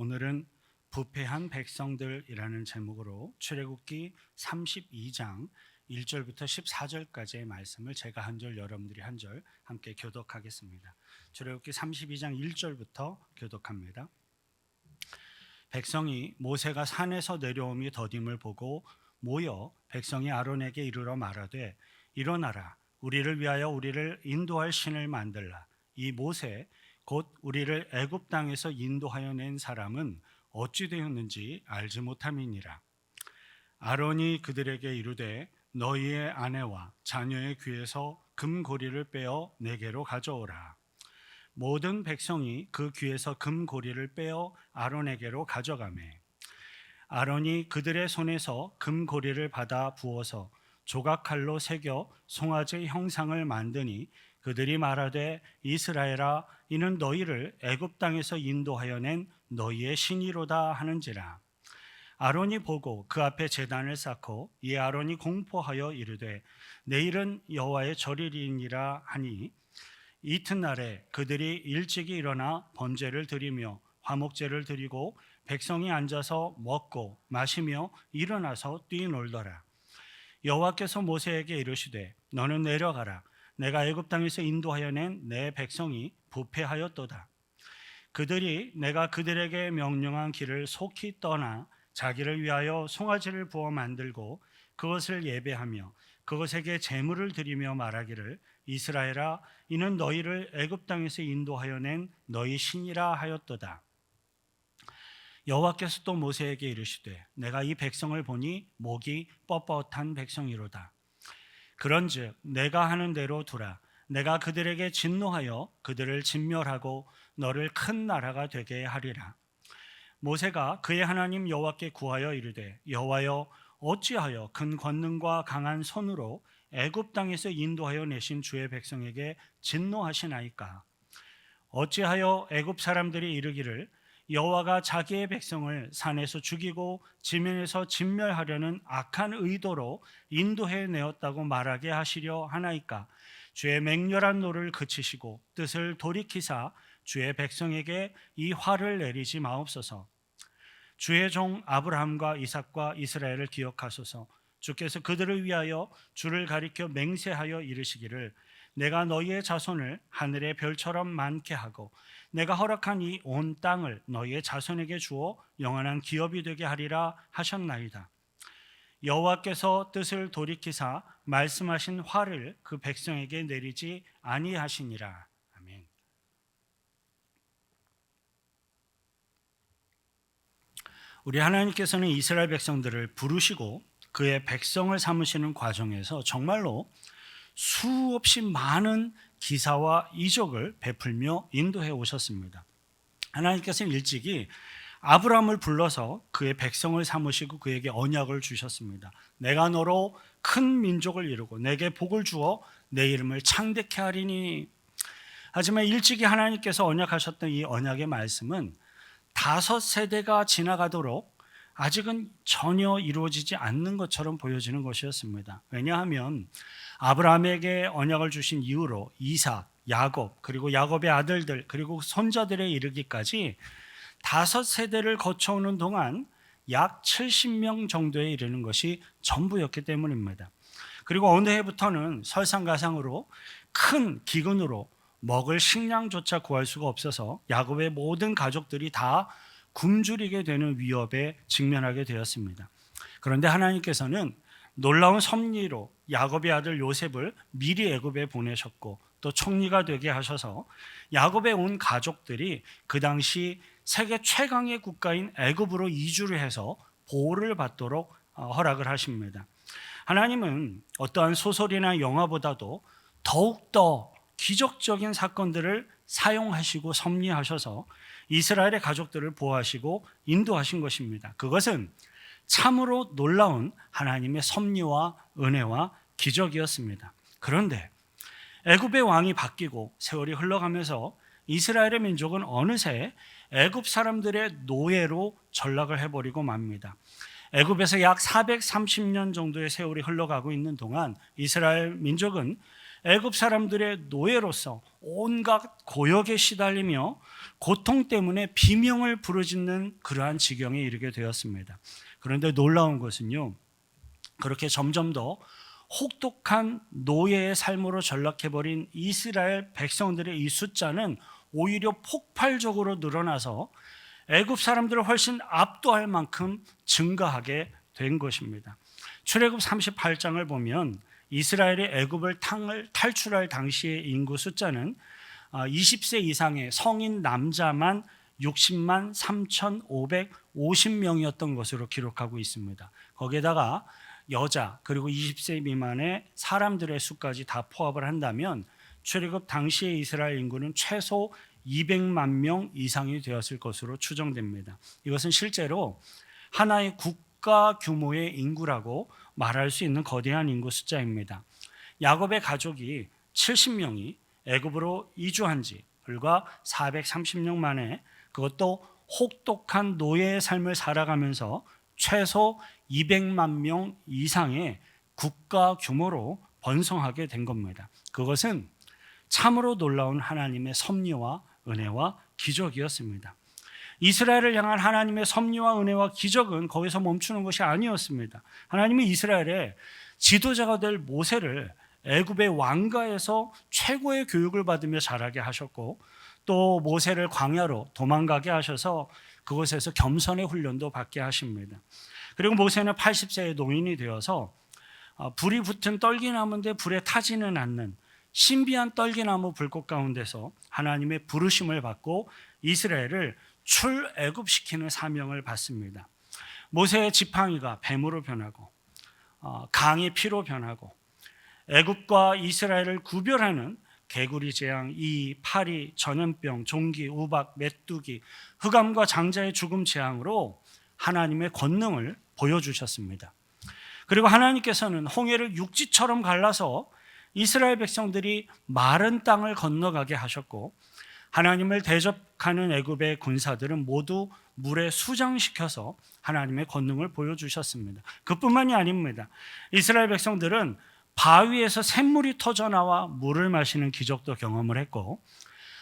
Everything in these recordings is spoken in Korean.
오늘은 부패한 백성들이라는 제목으로 출애굽기 32장 1절부터 14절까지의 말씀을 제가 한 절, 여러분들이 한 절 함께 교독하겠습니다. 출애굽기 32장 1절부터 교독합니다. 백성이 모세가 산에서 내려옴이 더딤을 보고 모여 백성이 아론에게 이르러 말하되 일어나라, 우리를 위하여 우리를 인도할 신을 만들라. 이 모세 곧 우리를 애굽 땅에서 인도하여 낸 사람은 어찌 되었는지 알지 못함이니라. 아론이 그들에게 이르되 너희의 아내와 자녀의 귀에서 금고리를 빼어 내게로 가져오라. 모든 백성이 그 귀에서 금고리를 빼어 아론에게로 가져가매 아론이 그들의 손에서 금고리를 받아 부어서 조각칼로 새겨 송아지 형상을 만드니 그들이 말하되 이스라엘아, 이는 너희를 애굽 땅에서 인도하여 낸 너희의 신이로다 하는지라. 아론이 보고 그 앞에 제단을 쌓고 이 아론이 공포하여 이르되 내일은 여호와의 절일이니라 하니 이튿날에 그들이 일찍이 일어나 번제를 드리며 화목제를 드리고 백성이 앉아서 먹고 마시며 일어나서 뛰놀더라. 여호와께서 모세에게 이르시되 너는 내려가라. 내가 애굽 땅에서 인도하여 낸 내 백성이 부패하였도다. 그들이 내가 그들에게 명령한 길을 속히 떠나 자기를 위하여 송아지를 부어 만들고 그것을 예배하며 그것에게 제물을 드리며 말하기를 이스라엘아, 이는 너희를 애굽 땅에서 인도하여 낸 너희 신이라 하였도다. 여호와께서 또 모세에게 이르시되 내가 이 백성을 보니 목이 뻣뻣한 백성이로다. 그런즉 내가 하는 대로 두라. 내가 그들에게 진노하여 그들을 진멸하고 너를 큰 나라가 되게 하리라. 모세가 그의 하나님 여호와께 구하여 이르되 여호와여, 어찌하여 큰 권능과 강한 손으로 애굽 땅에서 인도하여 내신 주의 백성에게 진노하시나이까? 어찌하여 애굽 사람들이 이르기를 여호와가 자기의 백성을 산에서 죽이고 지면에서 진멸하려는 악한 의도로 인도해 내었다고 말하게 하시려 하나이까? 주의 맹렬한 노를 그치시고 뜻을 돌이키사 주의 백성에게 이 화를 내리지 마옵소서. 주의 종 아브라함과 이삭과 이스라엘을 기억하소서. 주께서 그들을 위하여 주를 가리켜 맹세하여 이르시기를 내가 너희의 자손을 하늘의 별처럼 많게 하고 내가 허락한 이 온 땅을 너희의 자손에게 주어 영원한 기업이 되게 하리라 하셨나이다. 여호와께서 뜻을 돌이키사 말씀하신 화를 그 백성에게 내리지 아니하시니라. 아멘. 우리 하나님께서는 이스라엘 백성들을 부르시고 그의 백성을 삼으시는 과정에서 정말로 수없이 많은 기사와 이적을 베풀며 인도해 오셨습니다. 하나님께서는 일찍이 아브라함을 불러서 그의 백성을 삼으시고 그에게 언약을 주셨습니다. 내가 너로 큰 민족을 이루고 내게 복을 주어 내 이름을 창대케 하리니. 하지만 일찍이 하나님께서 언약하셨던 이 언약의 말씀은 5세대가 지나가도록 아직은 전혀 이루어지지 않는 것처럼 보여지는 것이었습니다. 왜냐하면 아브라함에게 언약을 주신 이후로 이삭, 야곱, 그리고 야곱의 아들들, 그리고 손자들에 이르기까지 5세대를 거쳐오는 동안 약 70명 정도에 이르는 것이 전부였기 때문입니다. 그리고 어느 해부터는 설상가상으로 큰 기근으로 먹을 식량조차 구할 수가 없어서 야곱의 모든 가족들이 다 굶주리게 되는 위협에 직면하게 되었습니다. 그런데 하나님께서는 놀라운 섭리로 야곱의 아들 요셉을 미리 애굽에 보내셨고 또 총리가 되게 하셔서 야곱의 온 가족들이 그 당시 세계 최강의 국가인 애굽으로 이주를 해서 보호를 받도록 허락을 하십니다. 하나님은 어떠한 소설이나 영화보다도 더욱더 기적적인 사건들을 사용하시고 섭리하셔서 이스라엘의 가족들을 보호하시고 인도하신 것입니다. 그것은 참으로 놀라운 하나님의 섭리와 은혜와 기적이었습니다. 그런데 애굽의 왕이 바뀌고 세월이 흘러가면서 이스라엘의 민족은 어느새 애굽 사람들의 노예로 전락을 해버리고 맙니다. 애굽에서 약 430년 정도의 세월이 흘러가고 있는 동안 이스라엘 민족은 애굽 사람들의 노예로서 온갖 고역에 시달리며 고통 때문에 비명을 부르짖는 그러한 지경에 이르게 되었습니다. 그런데 놀라운 것은요, 그렇게 점점 더 혹독한 노예의 삶으로 전락해버린 이스라엘 백성들의 이 숫자는 오히려 폭발적으로 늘어나서 애굽 사람들을 훨씬 압도할 만큼 증가하게 된 것입니다. 출애굽 38장을 보면 이스라엘이 애굽을 탈출할 당시의 인구 숫자는 20세 이상의 성인 남자만 60만 3,550명이었던 것으로 기록하고 있습니다. 거기에다가 여자 그리고 20세 미만의 사람들의 수까지 다 포함을 한다면 출애굽 당시의 이스라엘 인구는 최소 200만 명 이상이 되었을 것으로 추정됩니다. 이것은 실제로 하나의 국가 규모의 인구라고 말할 수 있는 거대한 인구 숫자입니다. 야곱의 가족이 70명이 애굽으로 이주한 지 불과 430년 만에, 그것도 혹독한 노예의 삶을 살아가면서 최소 200만 명 이상의 국가 규모로 번성하게 된 겁니다. 그것은 참으로 놀라운 하나님의 섭리와 은혜와 기적이었습니다. 이스라엘을 향한 하나님의 섭리와 은혜와 기적은 거기서 멈추는 것이 아니었습니다. 하나님이 이스라엘의 지도자가 될 모세를 애굽의 왕가에서 최고의 교육을 받으며 자라게 하셨고, 또 모세를 광야로 도망가게 하셔서 그곳에서 겸손의 훈련도 받게 하십니다. 그리고 모세는 80세의 노인이 되어서 불이 붙은 떨기나무인데 불에 타지는 않는 신비한 떨기나무 불꽃 가운데서 하나님의 부르심을 받고 이스라엘을 출애굽시키는 사명을 받습니다. 모세의 지팡이가 뱀으로 변하고 강이 피로 변하고 애굽과 이스라엘을 구별하는 개구리 재앙, 이 파리, 전염병, 종기, 우박, 메뚜기, 흑암과 장자의 죽음 재앙으로 하나님의 권능을 보여주셨습니다. 그리고 하나님께서는 홍해를 육지처럼 갈라서 이스라엘 백성들이 마른 땅을 건너가게 하셨고, 하나님을 대적하는 애굽의 군사들은 모두 물에 수장시켜서 하나님의 권능을 보여주셨습니다. 그뿐만이 아닙니다. 이스라엘 백성들은 바위에서 샘물이 터져나와 물을 마시는 기적도 경험을 했고,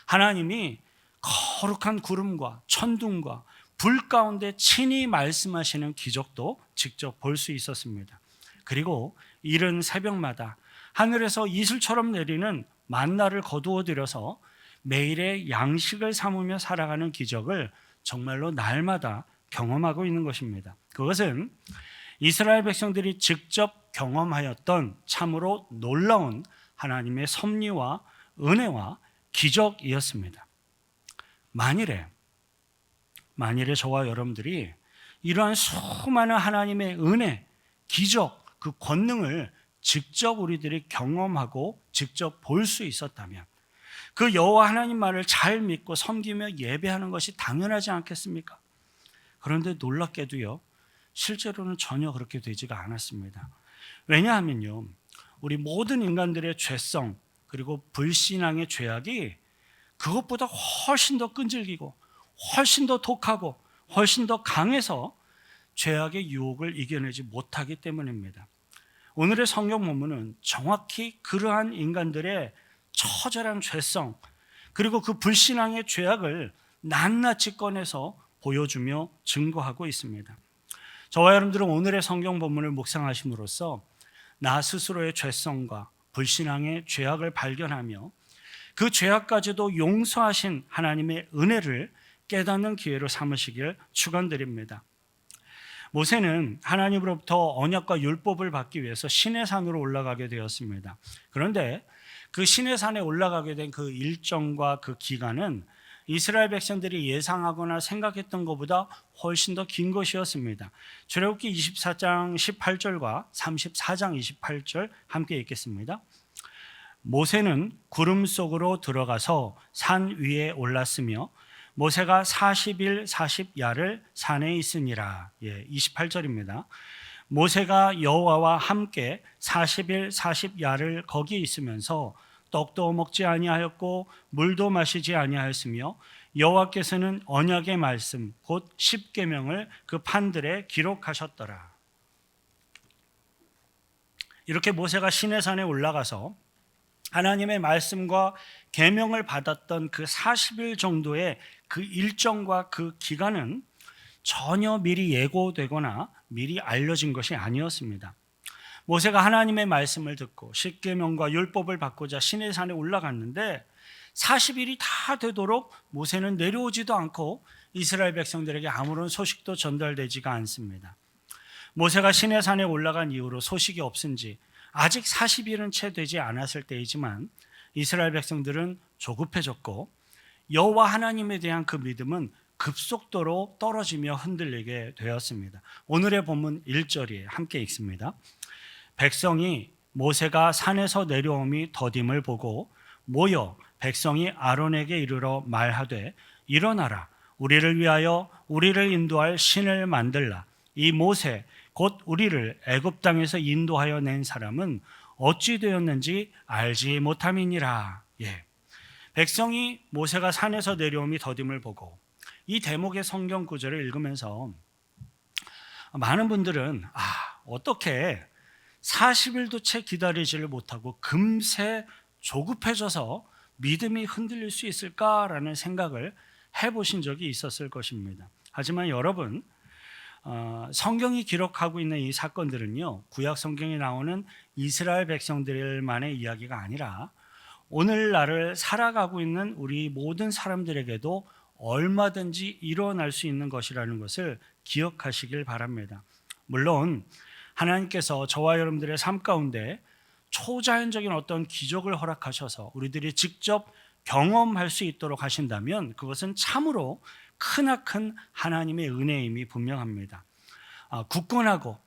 하나님이 거룩한 구름과 천둥과 불 가운데 친히 말씀하시는 기적도 직접 볼 수 있었습니다. 그리고 이른 새벽마다 하늘에서 이슬처럼 내리는 만나를 거두어 들여서 매일의 양식을 삼으며 살아가는 기적을 정말로 날마다 경험하고 있는 것입니다. 그것은 이스라엘 백성들이 직접 경험하였던 참으로 놀라운 하나님의 섭리와 은혜와 기적이었습니다. 만일에 저와 여러분들이 이러한 수많은 하나님의 은혜, 기적, 그 권능을 직접 우리들이 경험하고 직접 볼 수 있었다면 그 여호와 하나님만을 잘 믿고 섬기며 예배하는 것이 당연하지 않겠습니까? 그런데 놀랍게도요, 실제로는 전혀 그렇게 되지가 않았습니다. 왜냐하면요, 우리 모든 인간들의 죄성 그리고 불신앙의 죄악이 그것보다 훨씬 더 끈질기고 훨씬 더 독하고 훨씬 더 강해서 죄악의 유혹을 이겨내지 못하기 때문입니다. 오늘의 성경 본문은 정확히 그러한 인간들의 처절한 죄성 그리고 그 불신앙의 죄악을 낱낱이 꺼내서 보여주며 증거하고 있습니다. 저와 여러분들은 오늘의 성경 본문을 묵상하심으로써 나 스스로의 죄성과 불신앙의 죄악을 발견하며 그 죄악까지도 용서하신 하나님의 은혜를 깨닫는 기회로 삼으시길 축원드립니다. 모세는 하나님으로부터 언약과 율법을 받기 위해서 시내산으로 올라가게 되었습니다. 그런데 그 시내산에 올라가게 된 그 일정과 그 기간은 이스라엘 백성들이 예상하거나 생각했던 것보다 훨씬 더 긴 것이었습니다. 출애굽기 24장 18절과 34장 28절 함께 읽겠습니다. 모세는 구름 속으로 들어가서 산 위에 올랐으며 모세가 40일 40야를 산에 있으니라. 28절입니다. 모세가 여호와와 함께 40일 40야를 거기 있으면서 떡도 먹지 아니하였고 물도 마시지 아니하였으며 여호와께서는 언약의 말씀 곧 십계명을 그 판들에 기록하셨더라. 이렇게 모세가 시내산에 올라가서 하나님의 말씀과 계명을 받았던 그 40일 정도의 그 일정과 그 기간은 전혀 미리 예고되거나 미리 알려진 것이 아니었습니다. 모세가 하나님의 말씀을 듣고 십계명과 율법을 받고자 시내산에 올라갔는데 40일이 다 되도록 모세는 내려오지도 않고 이스라엘 백성들에게 아무런 소식도 전달되지가 않습니다. 모세가 시내산에 올라간 이후로 소식이 없은지 아직 40일은 채 되지 않았을 때이지만 이스라엘 백성들은 조급해졌고 여호와 하나님에 대한 그 믿음은 급속도로 떨어지며 흔들리게 되었습니다. 오늘의 본문 1절에 함께 읽습니다. 백성이 모세가 산에서 내려옴이 더딤을 보고 모여 백성이 아론에게 이르러 말하되 일어나라 우리를 위하여 우리를 인도할 신을 만들라. 이 모세 곧 우리를 애굽 땅에서 인도하여 낸 사람은 어찌 되었는지 알지 못함이니라. 백성이 모세가 산에서 내려옴이 더딤을 보고 이 대목의 성경 구절을 읽으면서 많은 분들은 어떻게 40일도 채 기다리지를 못하고 금세 조급해져서 믿음이 흔들릴 수 있을까라는 생각을 해보신 적이 있었을 것입니다. 하지만 여러분, 성경이 기록하고 있는 이 사건들은요, 구약 성경에 나오는 이스라엘 백성들만의 이야기가 아니라 오늘날을 살아가고 있는 우리 모든 사람들에게도 얼마든지 일어날 수 있는 것이라는 것을 기억하시길 바랍니다. 물론 하나님께서 저와 여러분들의 삶 가운데 초자연적인 어떤 기적을 허락하셔서 우리들이 직접 경험할 수 있도록 하신다면 그것은 참으로 크나큰 하나님의 은혜임이 분명합니다. 굳건하고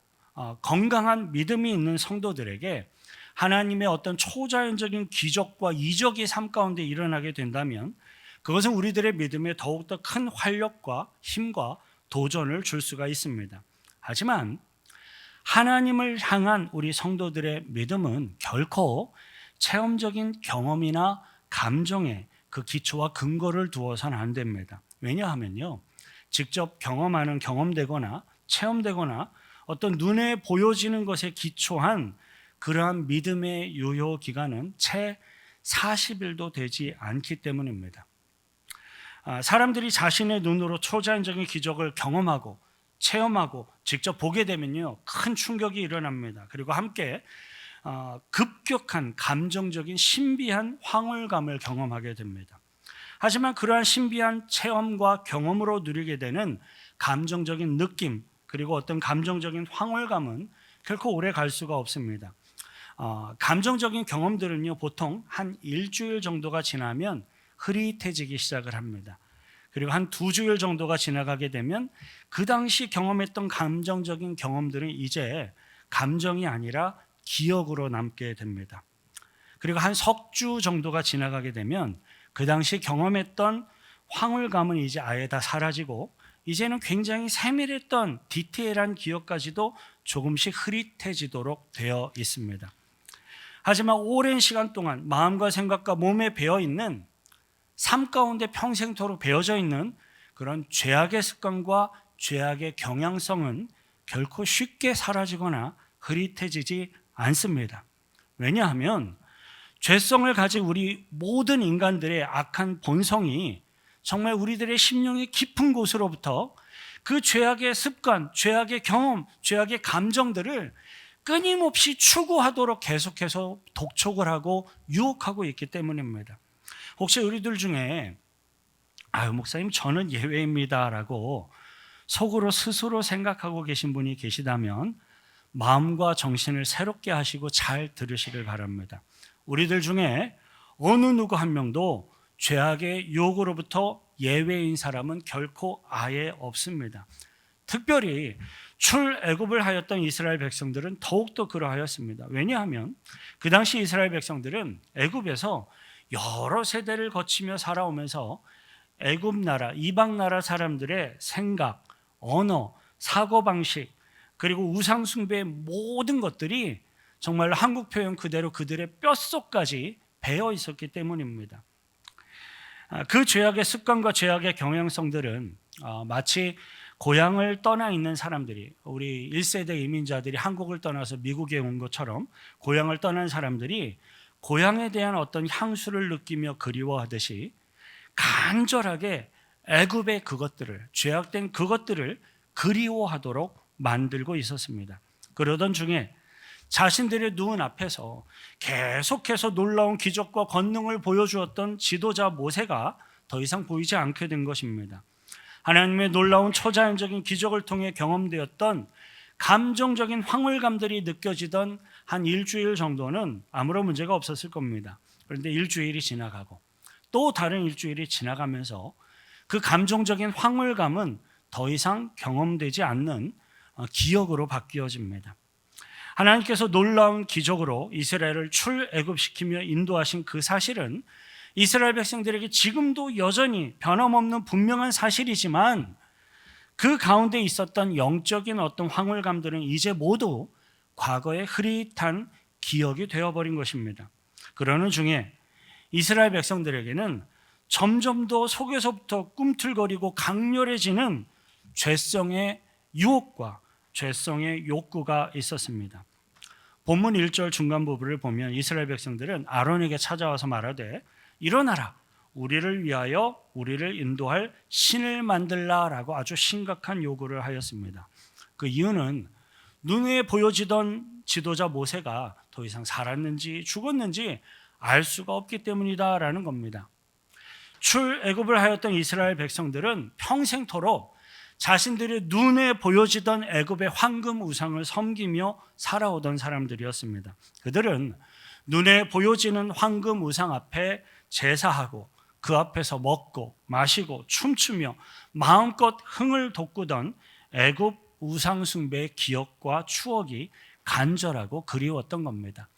건강한 믿음이 있는 성도들에게 하나님의 어떤 초자연적인 기적과 이적이 삶 가운데 일어나게 된다면 그것은 우리들의 믿음에 더욱더 큰 활력과 힘과 도전을 줄 수가 있습니다. 하지만 하나님을 향한 우리 성도들의 믿음은 결코 체험적인 경험이나 감정에 그 기초와 근거를 두어서는 안 됩니다. 왜냐하면요, 직접 경험하는 경험되거나 체험되거나 어떤 눈에 보여지는 것에 기초한 그러한 믿음의 유효 기간은 채 40일도 되지 않기 때문입니다. 사람들이 자신의 눈으로 초자연적인 기적을 경험하고 체험하고 직접 보게 되면요, 큰 충격이 일어납니다. 그리고 함께 급격한 감정적인 신비한 황홀감을 경험하게 됩니다. 하지만 그러한 신비한 체험과 경험으로 누리게 되는 감정적인 느낌 그리고 어떤 감정적인 황홀감은 결코 오래 갈 수가 없습니다. 감정적인 경험들은요, 보통 한 일주일 정도가 지나면 흐릿해지기 시작을 합니다. 그리고 한 2주일 정도가 지나가게 되면 그 당시 경험했던 감정적인 경험들은 이제 감정이 아니라 기억으로 남게 됩니다. 그리고 한 석 주 정도가 지나가게 되면 그 당시 경험했던 황홀감은 이제 아예 다 사라지고 이제는 굉장히 세밀했던 디테일한 기억까지도 조금씩 흐릿해지도록 되어 있습니다. 하지만 오랜 시간 동안 마음과 생각과 몸에 배어있는 삶 가운데 평생토록 배어져 있는 그런 죄악의 습관과 죄악의 경향성은 결코 쉽게 사라지거나 흐릿해지지 않습니다. 왜냐하면 죄성을 가진 우리 모든 인간들의 악한 본성이 정말 우리들의 심령의 깊은 곳으로부터 그 죄악의 습관, 죄악의 경험, 죄악의 감정들을 끊임없이 추구하도록 계속해서 독촉을 하고 유혹하고 있기 때문입니다. 혹시 우리들 중에 목사님 저는 예외입니다 라고 속으로 스스로 생각하고 계신 분이 계시다면 마음과 정신을 새롭게 하시고 잘 들으시길 바랍니다. 우리들 중에 어느 누구 한 명도 죄악의 유혹으로부터 예외인 사람은 결코 아예 없습니다. 특별히 출애굽을 하였던 이스라엘 백성들은 더욱더 그러하였습니다. 왜냐하면 그 당시 이스라엘 백성들은 애굽에서 여러 세대를 거치며 살아오면서 애굽 나라, 이방 나라 사람들의 생각, 언어, 사고방식 그리고 우상 숭배의 모든 것들이 정말 한국 표현 그대로 그들의 뼛속까지 배어 있었기 때문입니다. 그 죄악의 습관과 죄악의 경향성들은 마치 고향을 떠나 있는 사람들이, 우리 1세대 이민자들이 한국을 떠나서 미국에 온 것처럼 고향을 떠난 사람들이 고향에 대한 어떤 향수를 느끼며 그리워하듯이 간절하게 애굽의 그것들을, 죄악된 그것들을 그리워하도록 만들고 있었습니다. 그러던 중에 자신들의 눈 앞에서 계속해서 놀라운 기적과 권능을 보여주었던 지도자 모세가 더 이상 보이지 않게 된 것입니다. 하나님의 놀라운 초자연적인 기적을 통해 경험되었던 감정적인 황홀감들이 느껴지던 한 일주일 정도는 아무런 문제가 없었을 겁니다. 그런데 일주일이 지나가고 또 다른 일주일이 지나가면서 그 감정적인 황홀감은 더 이상 경험되지 않는 기억으로 바뀌어집니다. 하나님께서 놀라운 기적으로 이스라엘을 출애굽시키며 인도하신 그 사실은 이스라엘 백성들에게 지금도 여전히 변함없는 분명한 사실이지만 그 가운데 있었던 영적인 어떤 황홀감들은 이제 모두 과거의 흐릿한 기억이 되어버린 것입니다. 그러는 중에 이스라엘 백성들에게는 점점 더 속에서부터 꿈틀거리고 강렬해지는 죄성의 유혹과 죄성의 욕구가 있었습니다. 본문 1절 중간 부분을 보면 이스라엘 백성들은 아론에게 찾아와서 말하되 일어나라, 우리를 위하여 우리를 인도할 신을 만들라라고 아주 심각한 요구를 하였습니다. 그 이유는 눈에 보여지던 지도자 모세가 더 이상 살았는지 죽었는지 알 수가 없기 때문이다라는 겁니다. 출애굽을 하였던 이스라엘 백성들은 평생토록 자신들의 눈에 보여지던 애굽의 황금 우상을 섬기며 살아오던 사람들이었습니다. 그들은 눈에 보여지는 황금 우상 앞에 제사하고 그 앞에서 먹고 마시고 춤추며 마음껏 흥을 돋구던 애굽 우상 숭배의 기억과 추억이 간절하고 그리웠던 겁니다.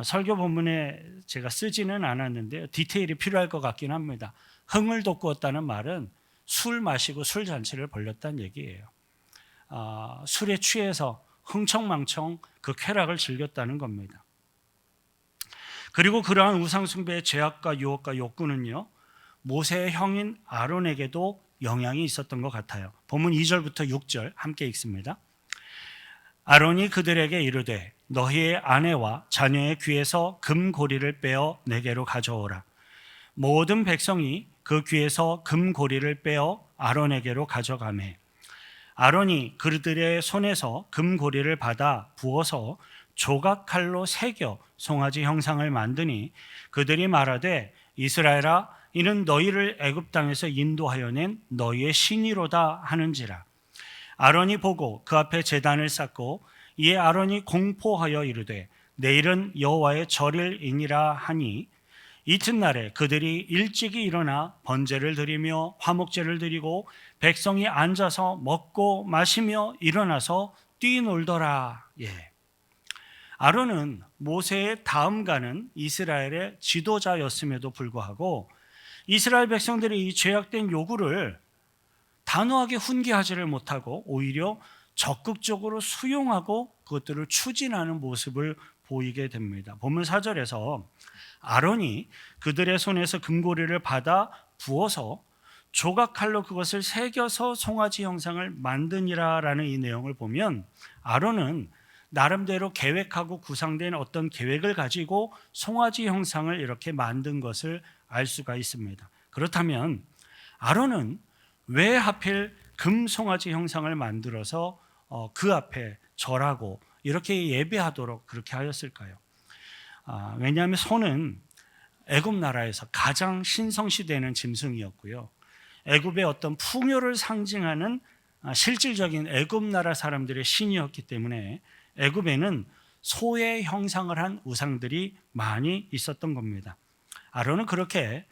설교 본문에 제가 쓰지는 않았는데요, 디테일이 필요할 것 같긴 합니다. 흥을 돋구었다는 말은 술 마시고 술 잔치를 벌였다는 얘기예요. 술에 취해서 흥청망청 그 쾌락을 즐겼다는 겁니다. 그리고 그러한 우상 숭배의 죄악과 유혹과 욕구는요, 모세의 형인 아론에게도 영향이 있었던 것 같아요. 본문 2절부터 6절 함께 읽습니다. 아론이 그들에게 이르되 너희의 아내와 자녀의 귀에서 금고리를 빼어 내게로 가져오라. 모든 백성이 그 귀에서 금고리를 빼어 아론에게로 가져가매 아론이 그들의 손에서 금고리를 받아 부어서 조각칼로 새겨 송아지 형상을 만드니 그들이 말하되 이스라엘아, 이는 너희를 애굽 땅에서 인도하여 낸 너희의 신이로다 하는지라. 아론이 보고 그 앞에 제단을 쌓고 이에 아론이 공포하여 이르되 내일은 여호와의 절일이니라 하니 이튿날에 그들이 일찍이 일어나 번제를 드리며 화목제를 드리고 백성이 앉아서 먹고 마시며 일어나서 뛰놀더라. 아론은 모세의 다음 가는 이스라엘의 지도자였음에도 불구하고 이스라엘 백성들의 이 죄악된 요구를 단호하게 훈계하지를 못하고 오히려 적극적으로 수용하고 그것들을 추진하는 모습을 보이게 됩니다. 본문 4절에서 아론이 그들의 손에서 금고리를 받아 부어서 조각칼로 그것을 새겨서 송아지 형상을 만드니라라는 이 내용을 보면 아론은 나름대로 계획하고 구상된 어떤 계획을 가지고 송아지 형상을 이렇게 만든 것을 알 수가 있습니다. 그렇다면 아론은 왜 하필 금송아지 형상을 만들어서 그 앞에 절하고 이렇게 예배하도록 그렇게 하였을까요? 왜냐하면 소는 애굽 나라에서 가장 신성시되는 짐승이었고요. 애굽의 어떤 풍요를 상징하는 실질적인 애굽 나라 사람들의 신이었기 때문에 애굽에는 소의 형상을 한 우상들이 많이 있었던 겁니다. 아론은 그렇게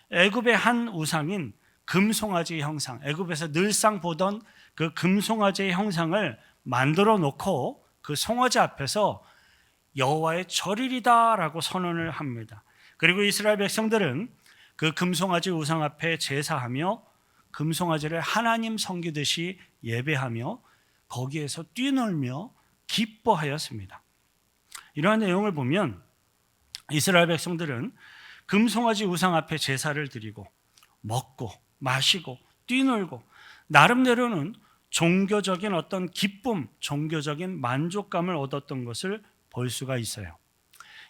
애굽의 한 우상인 금송아지 형상, 애굽에서 늘상 보던 그 금송아지의 형상을 만들어 놓고 그 송아지 앞에서 여호와의 절일이다라고 선언을 합니다. 그리고 이스라엘 백성들은 그 금송아지 우상 앞에 제사하며 금송아지를 하나님 섬기듯이 예배하며 거기에서 뛰놀며 기뻐하였습니다. 이러한 내용을 보면 이스라엘 백성들은 금송아지 우상 앞에 제사를 드리고 먹고 마시고 뛰놀고 나름대로는 종교적인 어떤 기쁨, 종교적인 만족감을 얻었던 것을 볼 수가 있어요.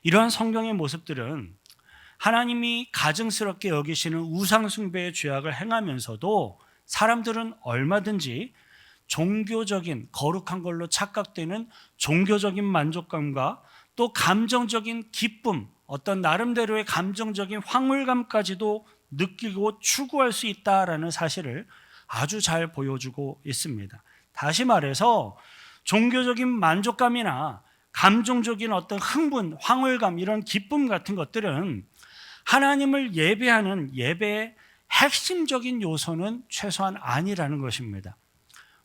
이러한 성경의 모습들은 하나님이 가증스럽게 여기시는 우상숭배의 죄악을 행하면서도 사람들은 얼마든지 종교적인 거룩한 걸로 착각되는 종교적인 만족감과 또 감정적인 기쁨, 어떤 나름대로의 감정적인 황홀감까지도 느끼고 추구할 수 있다라는 사실을 아주 잘 보여주고 있습니다. 다시 말해서 종교적인 만족감이나 감정적인 어떤 흥분, 황홀감, 이런 기쁨 같은 것들은 하나님을 예배하는 예배의 핵심적인 요소는 최소한 아니라는 것입니다.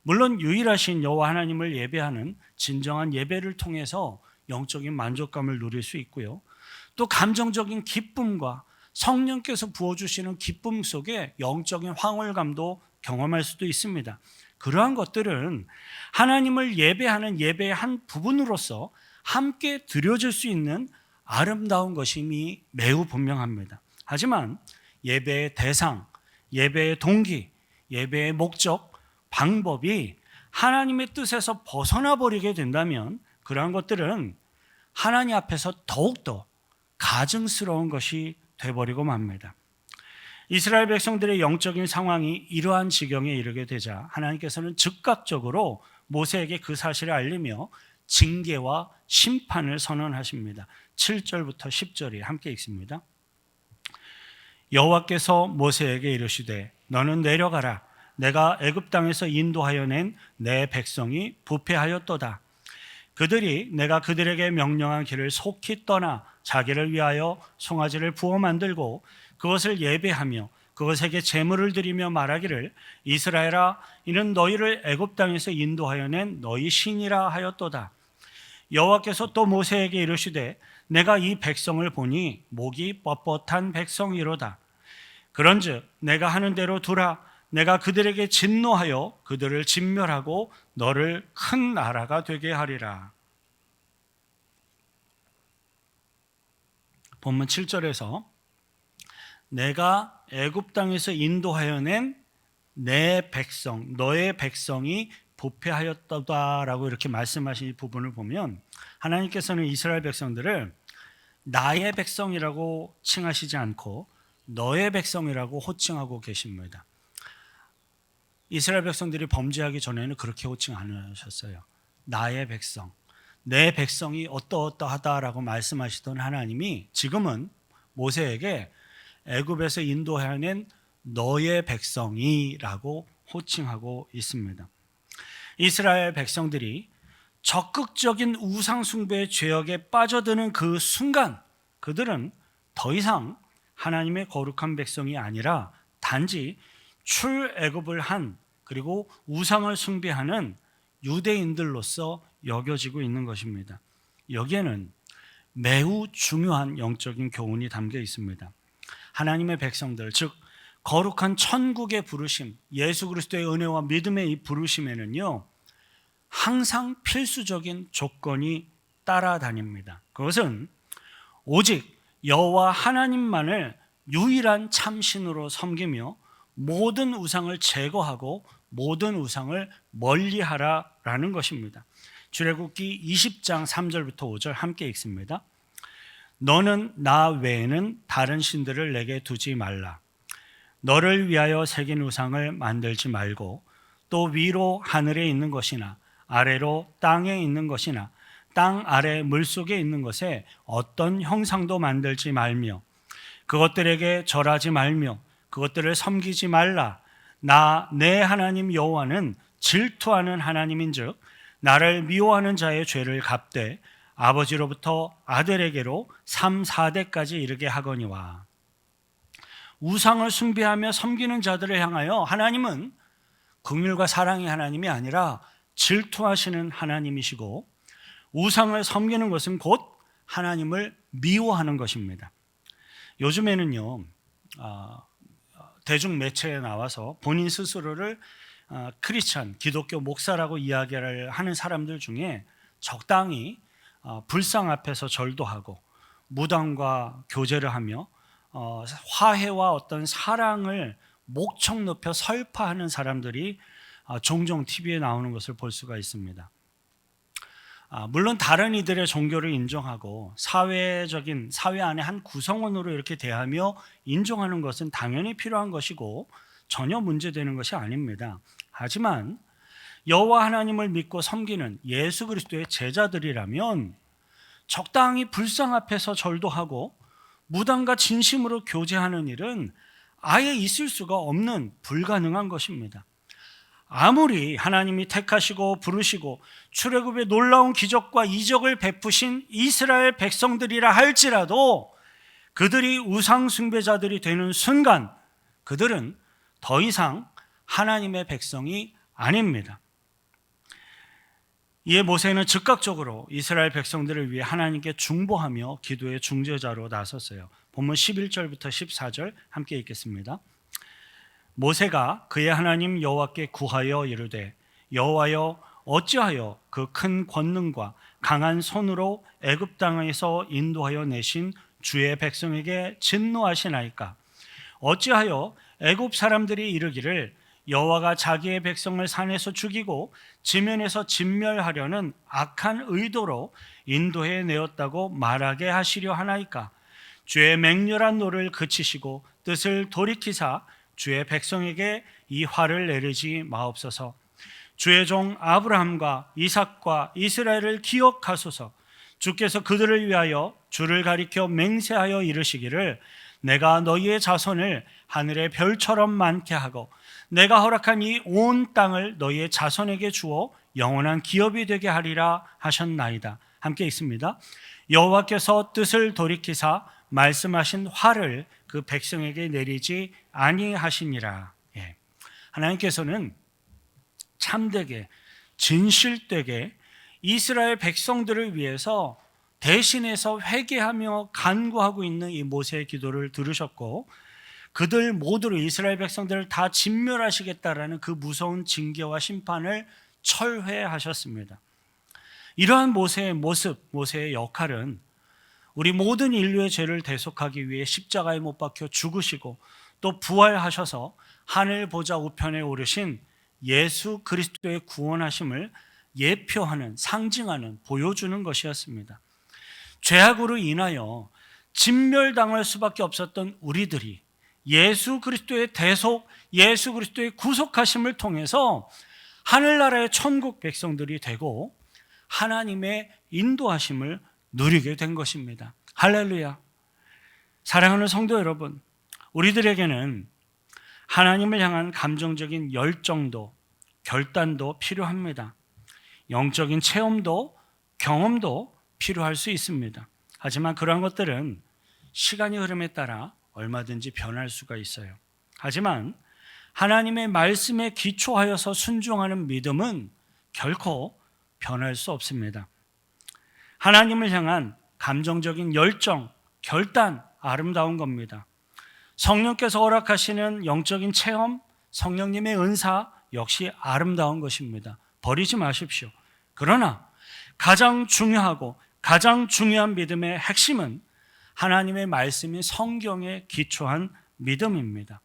물론 유일하신 여호와 하나님을 예배하는 진정한 예배를 통해서 영적인 만족감을 누릴 수 있고요. 또 감정적인 기쁨과 성령께서 부어주시는 기쁨 속에 영적인 황홀감도 경험할 수도 있습니다. 그러한 것들은 하나님을 예배하는 예배의 한 부분으로서 함께 드려질 수 있는 아름다운 것임이 매우 분명합니다. 하지만 예배의 대상, 예배의 동기, 예배의 목적, 방법이 하나님의 뜻에서 벗어나 버리게 된다면 그러한 것들은 하나님 앞에서 더욱더 가증스러운 것이 되어버리고 맙니다. 이스라엘 백성들의 영적인 상황이 이러한 지경에 이르게 되자 하나님께서는 즉각적으로 모세에게 그 사실을 알리며 징계와 심판을 선언하십니다. 7절부터 10절이 함께 읽습니다. 여호와께서 모세에게 이르시되 너는 내려가라. 내가 애굽 땅에서 인도하여 낸 내 백성이 부패하였도다. 그들이 내가 그들에게 명령한 길을 속히 떠나 자기를 위하여 송아지를 부어 만들고 그것을 예배하며 그것에게 제물을 드리며 말하기를 이스라엘아 이는 너희를 애굽 땅에서 인도하여 낸 너희 신이라 하였도다. 여호와께서 또 모세에게 이르시되 내가 이 백성을 보니 목이 뻣뻣한 백성이로다. 그런즉 내가 하는 대로 두라. 내가 그들에게 진노하여 그들을 진멸하고 너를 큰 나라가 되게 하리라. 본문 7절에서 내가 애굽 땅에서 인도하여 낸 내 백성, 너의 백성이 부패하였다라고 이렇게 말씀하신 이 부분을 보면 하나님께서는 이스라엘 백성들을 나의 백성이라고 칭하시지 않고 너의 백성이라고 호칭하고 계십니다. 이스라엘 백성들이 범죄하기 전에는 그렇게 호칭 안 하셨어요. 나의 백성, 내 백성이 어떠어떠하다라고 말씀하시던 하나님이 지금은 모세에게 애굽에서 인도해낸 너의 백성이라고 호칭하고 있습니다. 이스라엘 백성들이 적극적인 우상숭배의 죄악에 빠져드는 그 순간 그들은 더 이상 하나님의 거룩한 백성이 아니라 단지 출애굽을 한 그리고 우상을 숭배하는 유대인들로서 여겨지고 있는 것입니다. 여기에는 매우 중요한 영적인 교훈이 담겨 있습니다. 하나님의 백성들, 즉 거룩한 천국의 부르심, 예수 그리스도의 은혜와 믿음의 이 부르심에는요 항상 필수적인 조건이 따라다닙니다. 그것은 오직 여호와 하나님만을 유일한 참신으로 섬기며 모든 우상을 제거하고 모든 우상을 멀리하라라는 것입니다. 출애굽기 20장 3절부터 5절 함께 읽습니다. 너는 나 외에는 다른 신들을 내게 두지 말라. 너를 위하여 새긴 우상을 만들지 말고 또 위로 하늘에 있는 것이나 아래로 땅에 있는 것이나 땅 아래 물속에 있는 것에 어떤 형상도 만들지 말며 그것들에게 절하지 말며 그것들을 섬기지 말라. 나 내 하나님 여호와는 질투하는 하나님인즉 나를 미워하는 자의 죄를 갚되 아버지로부터 아들에게로 3, 4대까지 이르게 하거니와. 우상을 숭배하며 섬기는 자들을 향하여 하나님은 긍휼과 사랑의 하나님이 아니라 질투하시는 하나님이시고 우상을 섬기는 것은 곧 하나님을 미워하는 것입니다. 요즘에는요 대중 매체에 나와서 본인 스스로를 크리스찬, 기독교 목사라고 이야기를 하는 사람들 중에 적당히 불상 앞에서 절도 하고 무당과 교제를 하며 화해와 어떤 사랑을 목청 높여 설파하는 사람들이 종종 TV에 나오는 것을 볼 수가 있습니다. 물론 다른 이들의 종교를 인정하고 사회 안의 한 구성원으로 이렇게 대하며 인정하는 것은 당연히 필요한 것이고 전혀 문제되는 것이 아닙니다. 하지만 여호와 하나님을 믿고 섬기는 예수 그리스도의 제자들이라면 적당히 불상 앞에서 절도 하고 무당과 진심으로 교제하는 일은 아예 있을 수가 없는 불가능한 것입니다. 아무리 하나님이 택하시고 부르시고 출애굽의 놀라운 기적과 이적을 베푸신 이스라엘 백성들이라 할지라도 그들이 우상 숭배자들이 되는 순간 그들은 더 이상 하나님의 백성이 아닙니다. 이에 모세는 즉각적으로 이스라엘 백성들을 위해 하나님께 중보하며 기도의 중재자로 나섰어요. 본문 11절부터 14절 함께 읽겠습니다. 모세가 그의 하나님 여호와께 구하여 이르되 여호와여 어찌하여 그 큰 권능과 강한 손으로 애굽 땅에서 인도하여 내신 주의 백성에게 진노하시나이까? 어찌하여 애굽 사람들이 이르기를 여호와가 자기의 백성을 산에서 죽이고 지면에서 진멸하려는 악한 의도로 인도해 내었다고 말하게 하시려 하나이까? 주의 맹렬한 노를 그치시고 뜻을 돌이키사 주의 백성에게 이 화를 내리지 마옵소서. 주의 종 아브라함과 이삭과 이스라엘을 기억하소서. 주께서 그들을 위하여 주를 가리켜 맹세하여 이르시기를 내가 너희의 자손을 하늘의 별처럼 많게 하고 내가 허락한 이 온 땅을 너희의 자손에게 주어 영원한 기업이 되게 하리라 하셨나이다. 함께 읽습니다. 여호와께서 뜻을 돌이키사 말씀하신 화를 그 백성에게 내리지 아니하시니라. 하나님께서는 참되게 진실되게 이스라엘 백성들을 위해서 대신해서 회개하며 간구하고 있는 이 모세의 기도를 들으셨고 그들 모두를 이스라엘 백성들을 다 진멸하시겠다라는 그 무서운 징계와 심판을 철회하셨습니다. 이러한 모세의 모습, 모세의 역할은 우리 모든 인류의 죄를 대속하기 위해 십자가에 못 박혀 죽으시고 또 부활하셔서 하늘 보좌 우편에 오르신 예수 그리스도의 구원하심을 예표하는, 상징하는, 보여주는 것이었습니다. 죄악으로 인하여 진멸당할 수밖에 없었던 우리들이 예수 그리스도의 대속, 예수 그리스도의 구속하심을 통해서 하늘나라의 천국 백성들이 되고 하나님의 인도하심을 누리게 된 것입니다. 할렐루야. 사랑하는 성도 여러분, 우리들에게는 하나님을 향한 감정적인 열정도 결단도 필요합니다. 영적인 체험도 경험도 필요할 수 있습니다. 하지만 그러한 것들은 시간의 흐름에 따라 얼마든지 변할 수가 있어요. 하지만 하나님의 말씀에 기초하여서 순종하는 믿음은 결코 변할 수 없습니다. 하나님을 향한 감정적인 열정, 결단, 아름다운 겁니다. 성령께서 허락하시는 영적인 체험, 성령님의 은사 역시 아름다운 것입니다. 버리지 마십시오. 그러나 가장 중요하고 가장 중요한 믿음의 핵심은 하나님의 말씀인 성경에 기초한 믿음입니다.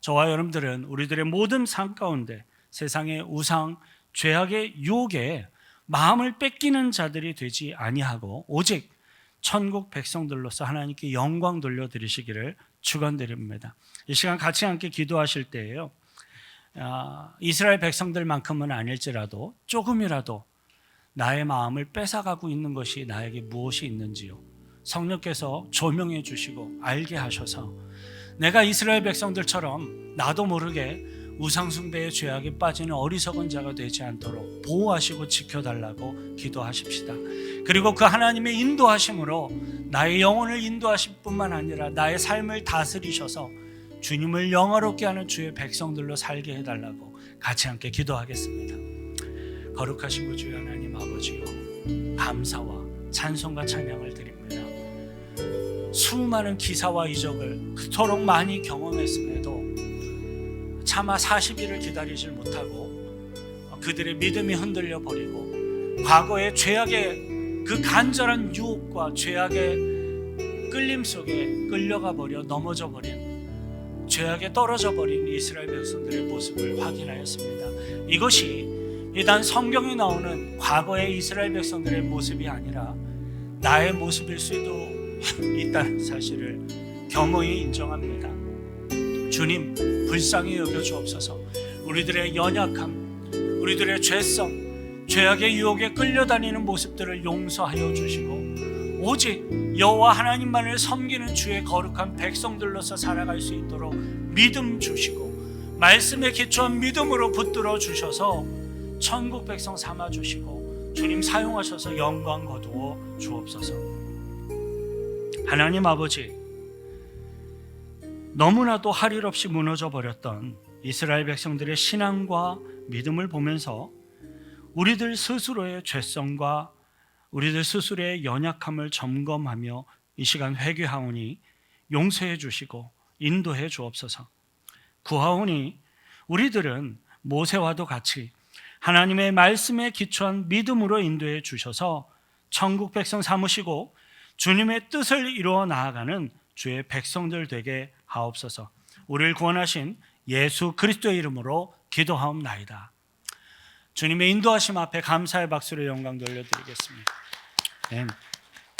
저와 여러분들은 우리들의 모든 삶 가운데 세상의 우상, 죄악의 유혹에 마음을 뺏기는 자들이 되지 아니하고 오직 천국 백성들로서 하나님께 영광 돌려드리시기를 축원드립니다. 이 시간 같이 함께 기도하실 때에요, 이스라엘 백성들만큼은 아닐지라도 조금이라도 나의 마음을 뺏어가고 있는 것이 나에게 무엇이 있는지요, 성령께서 조명해 주시고 알게 하셔서 내가 이스라엘 백성들처럼 나도 모르게 우상숭배의 죄악에 빠지는 어리석은 자가 되지 않도록 보호하시고 지켜달라고 기도하십시다. 그리고 그 하나님의 인도하심으로 나의 영혼을 인도하실 뿐만 아니라 나의 삶을 다스리셔서 주님을 영화롭게 하는 주의 백성들로 살게 해달라고 같이 함께 기도하겠습니다. 거룩하신 주 하나님 아버지요, 감사와 찬송과 찬양을 드립니다. 수많은 기사와 이적을 그토록 많이 경험했음에도 차마 40일을 기다리질 못하고 그들의 믿음이 흔들려 버리고 과거의 죄악의 그 간절한 유혹과 죄악의 끌림 속에 끌려가 버려 넘어져 버린, 죄악에 떨어져 버린 이스라엘 백성들의 모습을 확인하였습니다. 이것이 이단 성경에 나오는 과거의 이스라엘 백성들의 모습이 아니라 나의 모습일 수도 있다는 사실을 겸허히 인정합니다. 주님, 불쌍히 여겨 주옵소서. 우리들의 연약함, 우리들의 죄성, 죄악의 유혹에 끌려다니는 모습들을 용서하여 주시고 오직 여호와 하나님만을 섬기는 주의 거룩한 백성들로서 살아갈 수 있도록 믿음 주시고 말씀에 기초한 믿음으로 붙들어 주셔서 천국 백성 삼아 주시고 주님 사용하셔서 영광 거두어 주옵소서. 하나님 아버지, 너무나도 할 일 없이 무너져 버렸던 이스라엘 백성들의 신앙과 믿음을 보면서 우리들 스스로의 죄성과 우리들 스스로의 연약함을 점검하며 이 시간 회개하오니 용서해 주시고 인도해 주옵소서. 구하오니 우리들은 모세와도 같이 하나님의 말씀에 기초한 믿음으로 인도해 주셔서 천국 백성 삼으시고 주님의 뜻을 이루어 나아가는 주의 백성들 되게 하옵소서. 우리를 구원하신 예수 그리스도의 이름으로 기도하옵나이다. 주님의 인도하심 앞에 감사의 박수로 영광 돌려드리겠습니다. 아멘.